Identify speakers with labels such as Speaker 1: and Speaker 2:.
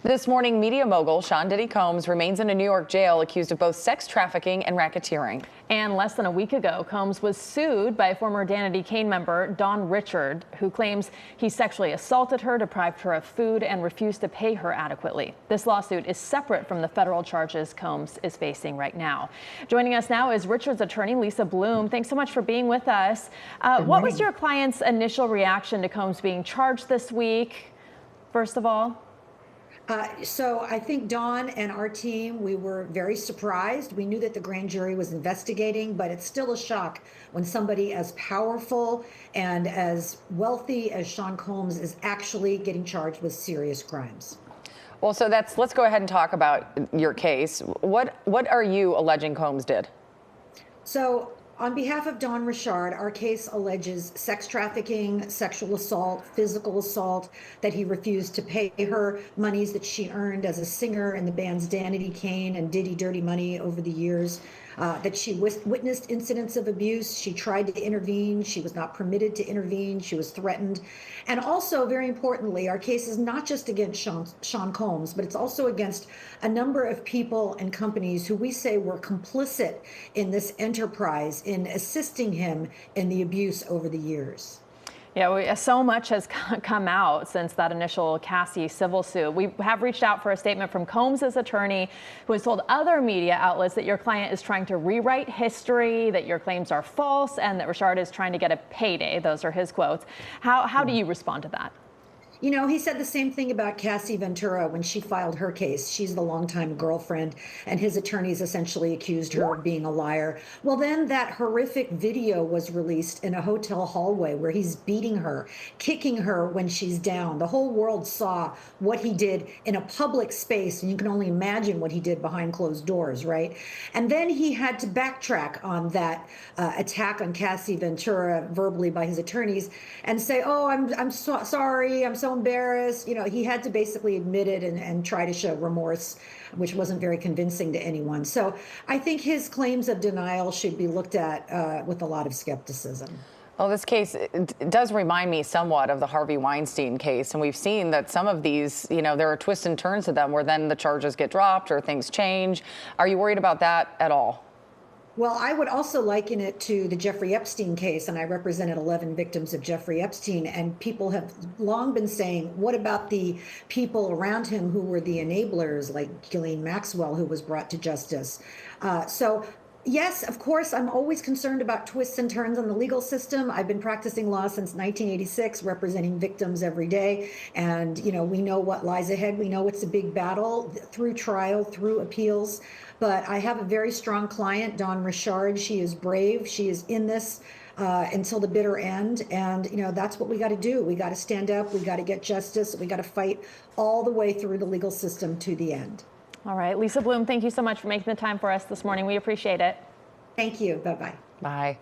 Speaker 1: This morning, media mogul Diddy Combs remains in a New York jail accused of both sex trafficking and racketeering.
Speaker 2: And less than a week ago, Combs was sued by former Danity Kane member Don Richard, who claims he sexually assaulted her, deprived her of food, and refused to pay her adequately. This lawsuit is separate from the federal charges Combs is facing right now. Joining us now is Richard's attorney, Lisa Bloom. Thanks so much for being with us. What was your client's initial reaction to Combs being charged this week, first of all?
Speaker 3: So I think Dawn and our team, we were very surprised. We knew that the grand jury was investigating, but it's still a shock when somebody as powerful and as wealthy as Sean Combs is actually getting charged with serious crimes.
Speaker 1: Well, so let's go ahead and talk about your case. What are you alleging Combs did?
Speaker 3: So on behalf of Don Richard, our case alleges sex trafficking, sexual assault, physical assault, that he refused to pay her monies that she earned as a singer in the bands Danity Kane and Diddy Dirty Money over the years, that she witnessed incidents of abuse. She tried to intervene. She was not permitted to intervene. She was threatened. And also, very importantly, our case is not just against Sean Combs, but it's also against a number of people and companies who we say were complicit in this enterprise in assisting him in the abuse over the years.
Speaker 2: Yeah, so much has come out since that initial Cassie civil suit. We have reached out for a statement from Combs' attorney, who has told other media outlets that your client is trying to rewrite history, that your claims are false, and that Richard is trying to get a payday. Those are his quotes. How do you respond to that?
Speaker 3: You know, he said the same thing about Cassie Ventura when she filed her case. She's the longtime girlfriend, and his attorneys essentially accused her of being a liar. Well, then that horrific video was released in a hotel hallway where he's beating her, kicking her when she's down. The whole world saw what he did in a public space, and you can only imagine what he did behind closed doors, right? And then he had to backtrack on that attack on Cassie Ventura verbally by his attorneys and say, oh, I'm so sorry, I'm so embarrassed. You know, he had to basically admit it and try to show remorse, which wasn't very convincing to anyone. So I think his claims of denial should be looked at with a lot of skepticism.
Speaker 1: Well, this case it does remind me somewhat of the Harvey Weinstein case. And we've seen that some of these, there are twists and turns to them where then the charges get dropped or things change. Are you worried about that at all?
Speaker 3: Well, I would also liken it to the Jeffrey Epstein case, and I represented 11 victims of Jeffrey Epstein, and people have long been saying, what about the people around him who were the enablers, like Ghislaine Maxwell, who was brought to justice? So yes, of course, I'm always concerned about twists and turns in the legal system. I've been practicing law since 1986, representing victims every day. And, we know what lies ahead. We know it's a big battle through trial, through appeals. But I have a very strong client, Don Richard. She is brave. She is in this until the bitter end. And, that's what we got to do. We got to stand up. We got to get justice. We got to fight all the way through the legal system to the end.
Speaker 2: All right. Lisa Bloom, thank you so much for making the time for us this morning. We appreciate it.
Speaker 3: Thank you. Bye-bye.
Speaker 1: Bye.